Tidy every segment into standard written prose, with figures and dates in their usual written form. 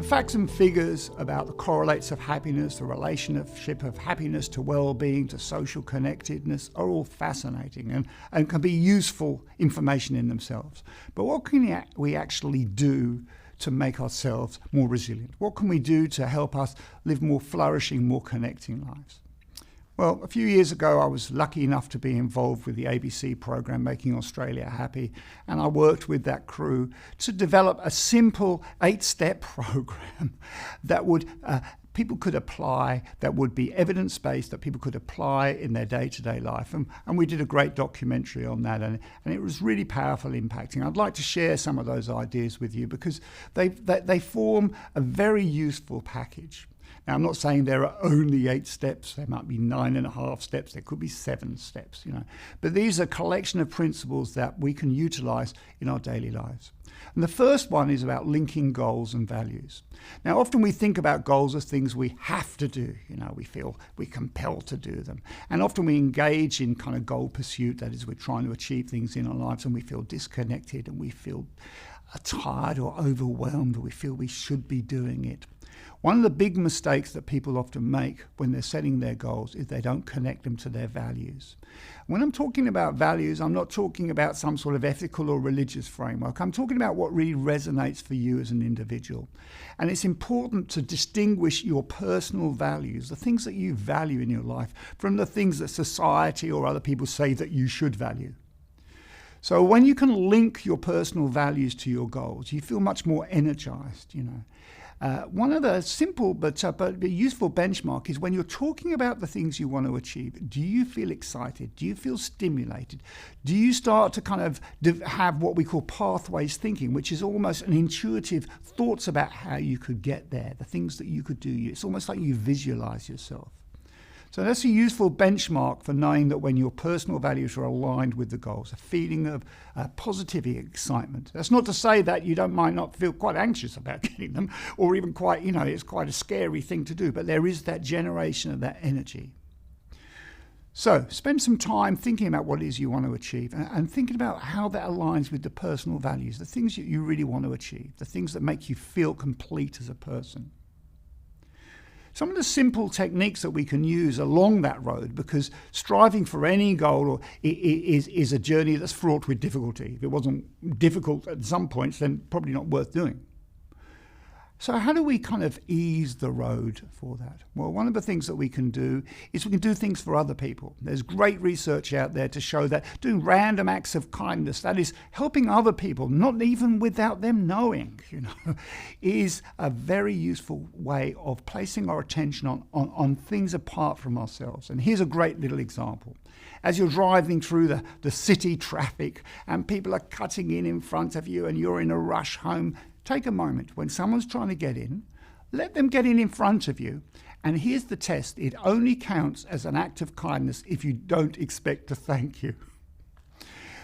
facts and figures about the correlates of happiness, the relationship of happiness to well-being, to social connectedness are all fascinating and can be useful information in themselves. But what can we actually do to make ourselves more resilient? What can we do to help us live more flourishing, more connecting lives? Well, a few years ago, I was lucky enough to be involved with the ABC program, Making Australia Happy, and I worked with that crew to develop a simple 8-step program that would people could apply, that would be evidence-based, that people could apply in their day-to-day life. And we did a great documentary on that, and it was really powerful, impacting. I'd like to share some of those ideas with you because they form a very useful package. Now, I'm not saying there are only 8 steps. There might be 9.5 steps. There could be 7 steps, But these are a collection of principles that we can utilize in our daily lives. And the first one is about linking goals and values. Now, often we think about goals as things we have to do. We feel we're compelled to do them. And often we engage in kind of goal pursuit. That is, we're trying to achieve things in our lives and we feel disconnected and we feel tired or overwhelmed, or we feel we should be doing it. One of the big mistakes that people often make when they're setting their goals is they don't connect them to their values. When I'm talking about values, I'm not talking about some sort of ethical or religious framework. I'm talking about what really resonates for you as an individual. And it's important to distinguish your personal values, the things that you value in your life, from the things that society or other people say that you should value. So when you can link your personal values to your goals, you feel much more energized, One of the simple but useful benchmark is when you're talking about the things you want to achieve, do you feel excited? Do you feel stimulated? Do you start to kind of have what we call pathways thinking, which is almost an intuitive thoughts about how you could get there, the things that you could do? It's almost like you visualize yourself. So that's a useful benchmark for knowing that when your personal values are aligned with the goals, a feeling of positivity, excitement. That's not to say that you might not feel quite anxious about getting them, or even quite, it's quite a scary thing to do, but there is that generation of that energy. So spend some time thinking about what it is you want to achieve and thinking about how that aligns with the personal values, the things that you really want to achieve, the things that make you feel complete as a person. Some of the simple techniques that we can use along that road, because striving for any goal is a journey that's fraught with difficulty. If it wasn't difficult at some points, then probably not worth doing. So how do we kind of ease the road for that? Well, one of the things that we can do is we can do things for other people. There's great research out there to show that doing random acts of kindness, that is helping other people, not even without them knowing, is a very useful way of placing our attention on things apart from ourselves. And here's a great little example. As you're driving through the city traffic and people are cutting in front of you and you're in a rush home, take a moment. When someone's trying to get in, let them get in front of you. And here's the test. It only counts as an act of kindness if you don't expect a thank you.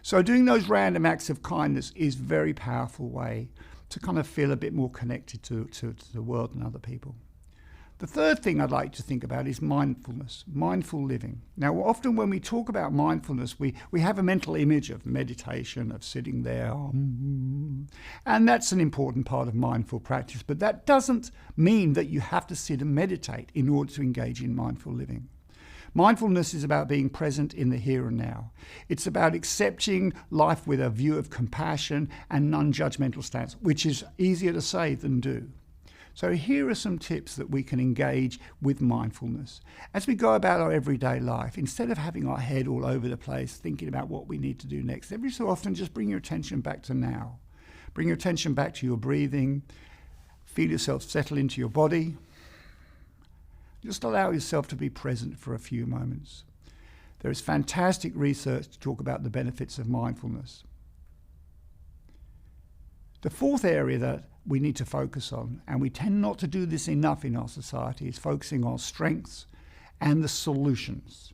So doing those random acts of kindness is a very powerful way to kind of feel a bit more connected to the world and other people. The third thing I'd like to think about is mindfulness, mindful living. Now, often when we talk about mindfulness, we have a mental image of meditation, of sitting there, and that's an important part of mindful practice. But that doesn't mean that you have to sit and meditate in order to engage in mindful living. Mindfulness is about being present in the here and now. It's about accepting life with a view of compassion and non-judgmental stance, which is easier to say than do. So here are some tips that we can engage with mindfulness. As we go about our everyday life, instead of having our head all over the place, thinking about what we need to do next, every so often just bring your attention back to now. Bring your attention back to your breathing. Feel yourself settle into your body. Just allow yourself to be present for a few moments. There is fantastic research to talk about the benefits of mindfulness. The fourth area that we need to focus on, and we tend not to do this enough in our society, is focusing on strengths and the solutions.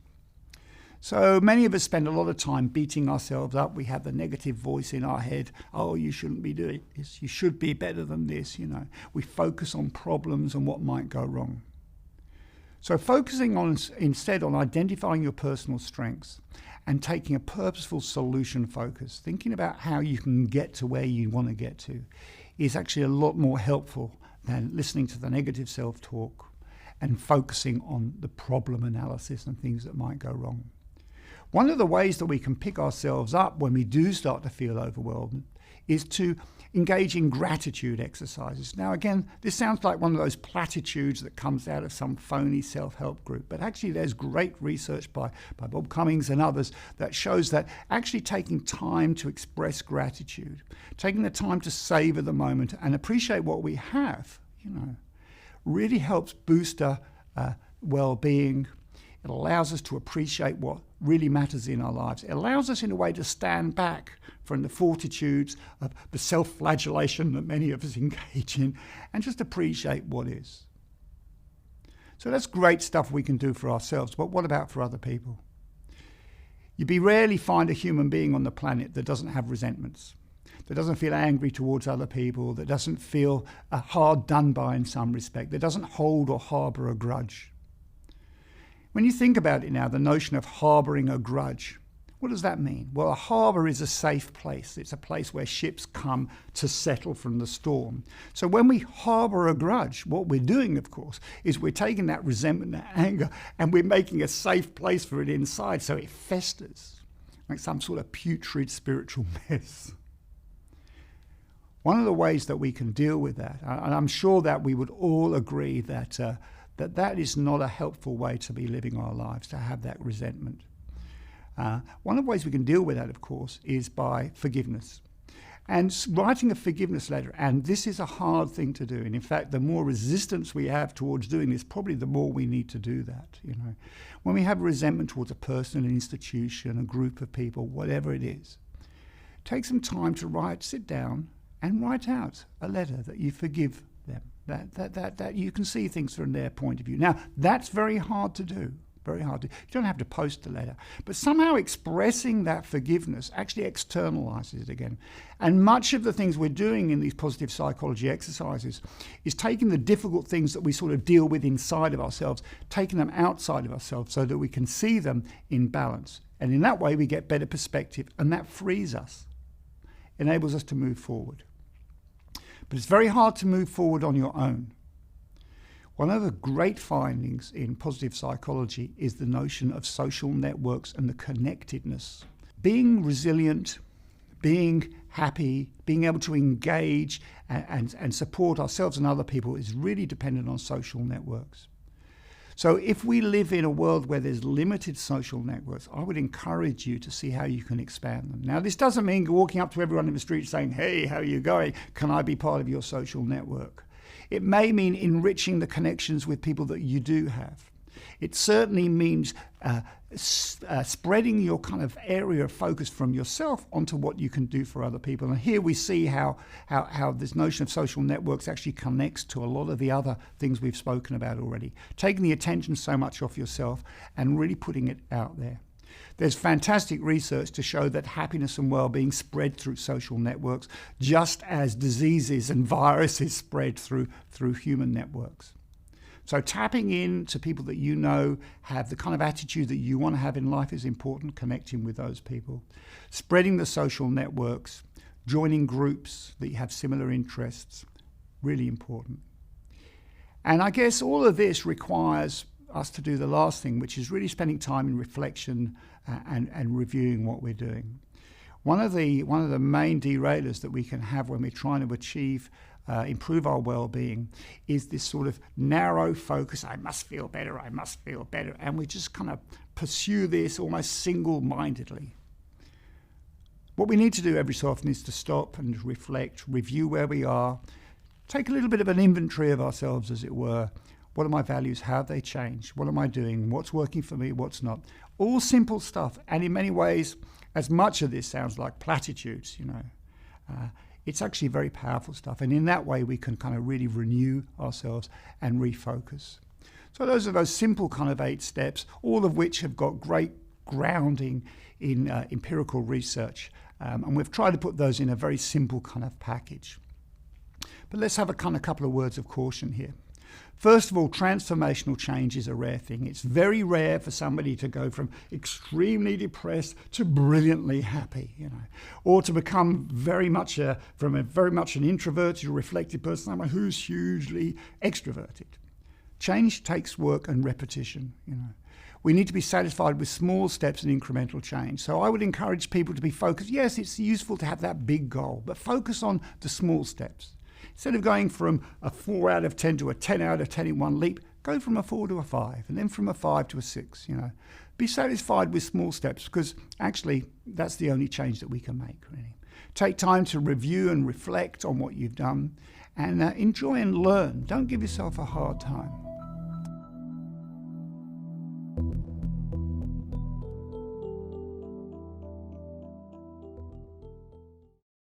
So many of us spend a lot of time beating ourselves up. We have the negative voice in our head. Oh, you shouldn't be doing this. You should be better than this. We focus on problems and what might go wrong. So focusing instead on identifying your personal strengths and taking a purposeful solution focus, thinking about how you can get to where you want to get to, is actually a lot more helpful than listening to the negative self-talk and focusing on the problem analysis and things that might go wrong. One of the ways that we can pick ourselves up when we do start to feel overwhelmed is to engage in gratitude exercises. Now, again, this sounds like one of those platitudes that comes out of some phony self-help group, but actually there's great research by Bob Cummings and others that shows that actually taking time to express gratitude, taking the time to savor the moment and appreciate what we have, really helps boost our well-being. It allows us to appreciate what really matters in our lives. It allows us in a way to stand back from the fortitudes of the self-flagellation that many of us engage in and just appreciate what is. So that's great stuff we can do for ourselves, but what about for other people? You rarely find a human being on the planet that doesn't have resentments, that doesn't feel angry towards other people, that doesn't feel hard done by in some respect, that doesn't hold or harbour a grudge. When you think about it now, the notion of harbouring a grudge, what does that mean? Well, a harbour is a safe place. It's a place where ships come to settle from the storm. So when we harbour a grudge, what we're doing, of course, is we're taking that resentment, that anger, and we're making a safe place for it inside so it festers like some sort of putrid spiritual mess. One of the ways that we can deal with that, and I'm sure that we would all agree that that is not a helpful way to be living our lives, to have that resentment. One of the ways we can deal with that, of course, is by forgiveness. And writing a forgiveness letter, and this is a hard thing to do. And in fact, the more resistance we have towards doing this, probably the more we need to do that. When we have resentment towards a person, an institution, a group of people, whatever it is, take some time to sit down and write out a letter that you forgive them. That you can see things from their point of view. Now, that's very hard to do, very hard to do. You don't have to post the letter, but somehow expressing that forgiveness actually externalizes it again. And much of the things we're doing in these positive psychology exercises is taking the difficult things that we sort of deal with inside of ourselves, taking them outside of ourselves so that we can see them in balance. And in that way, we get better perspective, and that frees us, enables us to move forward. But it's very hard to move forward on your own. One of the great findings in positive psychology is the notion of social networks and the connectedness. Being resilient, being happy, being able to engage and support ourselves and other people is really dependent on social networks. So if we live in a world where there's limited social networks, I would encourage you to see how you can expand them. Now, this doesn't mean walking up to everyone in the street saying, "Hey, how are you going? Can I be part of your social network?" It may mean enriching the connections with people that you do have. It certainly means spreading your kind of area of focus from yourself onto what you can do for other people. And here we see how this notion of social networks actually connects to a lot of the other things we've spoken about already. Taking the attention so much off yourself and really putting it out there. There's fantastic research to show that happiness and well-being spread through social networks, just as diseases and viruses spread through human networks. So tapping in to people that you know have the kind of attitude that you want to have in life is important, connecting with those people. Spreading the social networks, joining groups that you have similar interests, really important. And I guess all of this requires us to do the last thing, which is really spending time in reflection and reviewing what we're doing. One of the main derailers that we can have when we're trying to improve our well-being is this sort of narrow focus. I must feel better, and we just kind of pursue this almost single-mindedly. What we need to do every so often is to stop and reflect, review where we are, take a little bit of an inventory of ourselves, as it were. What are my values? How have they changed? What am I doing? What's working for me? What's not? All simple stuff, and in many ways, as much of this sounds like platitudes, it's actually very powerful stuff. And in that way, we can kind of really renew ourselves and refocus. So those are those simple kind of 8 steps, all of which have got great grounding in empirical research. And we've tried to put those in a very simple kind of package. But let's have a couple of words of caution here. First of all, transformational change is a rare thing. It's very rare for somebody to go from extremely depressed to brilliantly happy, or to become very much an introverted or reflective person, someone who's hugely extroverted. Change takes work and repetition, We need to be satisfied with small steps and incremental change. So I would encourage people to be focused. Yes, it's useful to have that big goal, but focus on the small steps. Instead of going from a 4 out of 10 to a 10 out of 10 in one leap, go from a 4 to a 5, and then from a 5 to a 6, Be satisfied with small steps, because actually that's the only change that we can make, really. Take time to review and reflect on what you've done, and enjoy and learn. Don't give yourself a hard time.